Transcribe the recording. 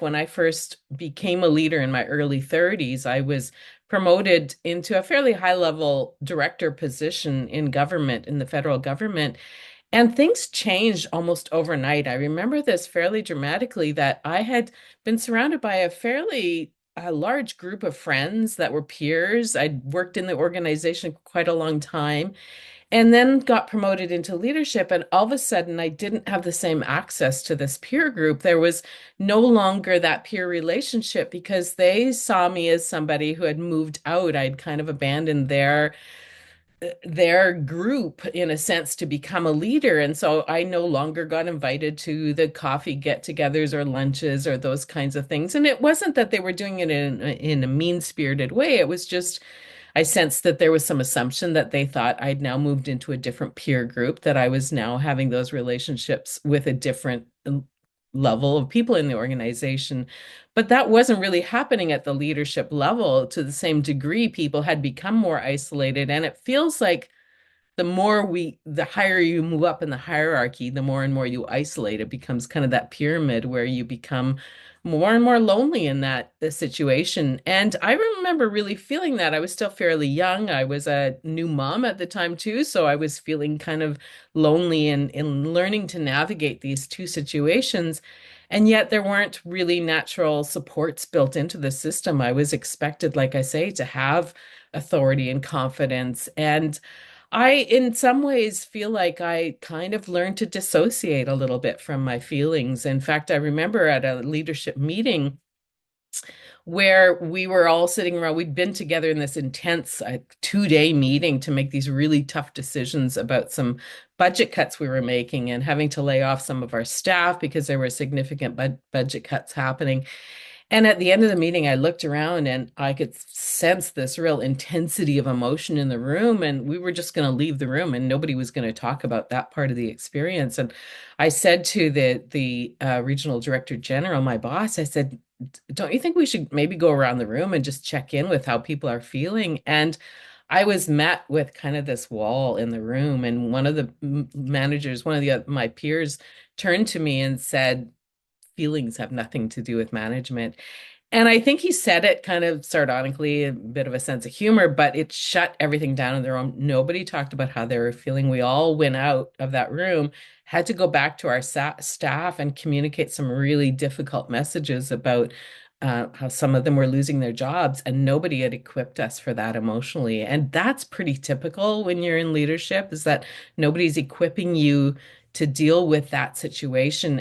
when I first became a leader in my early 30s, I was promoted into a fairly high level director position in government, in the federal government. And things changed almost overnight. I remember this fairly dramatically that I had been surrounded by a fairly large group of friends that were peers. I'd worked in the organization quite a long time and then got promoted into leadership. And all of a sudden, I didn't have the same access to this peer group. There was no longer that peer relationship because they saw me as somebody who had moved out. I'd kind of abandoned their group in a sense to become a leader. And so I no longer got invited to the coffee get-togethers or lunches or those kinds of things. And it wasn't that they were doing it in a mean-spirited way. It was just I sensed that there was some assumption that they thought I'd now moved into a different peer group, that I was now having those relationships with a different level of people in the organization. But that wasn't really happening at the leadership level to the same degree. People had become more isolated. And it feels like the higher you move up in the hierarchy, the more and more you isolate. It becomes kind of that pyramid where you become more and more lonely in that the situation. And I remember really feeling that. I was still fairly young. I was a new mom at the time too, so I was feeling kind of lonely in learning to navigate these two situations. And yet there weren't really natural supports built into the system. I was expected, like I say, to have authority and confidence. And I, in some ways, feel like I kind of learned to dissociate a little bit from my feelings. In fact, I remember at a leadership meeting where we were all sitting around, we'd been together in this intense 2-day meeting to make these really tough decisions about some budget cuts we were making and having to lay off some of our staff because there were significant budget cuts happening. And at the end of the meeting, I looked around and I could sense this real intensity of emotion in the room. And we were just going to leave the room and nobody was going to talk about that part of the experience. And I said to the regional director general, my boss, I said, don't you think we should maybe go around the room and just check in with how people are feeling? And I was met with kind of this wall in the room. And one of the managers, one of my peers, turned to me and said, feelings have nothing to do with management. And I think he said it kind of sardonically, a bit of a sense of humor, but it shut everything down in the room. Nobody talked about how they were feeling. We all went out of that room, had to go back to our staff and communicate some really difficult messages about how some of them were losing their jobs, and nobody had equipped us for that emotionally. And that's pretty typical when you're in leadership, is that nobody's equipping you to deal with that situation.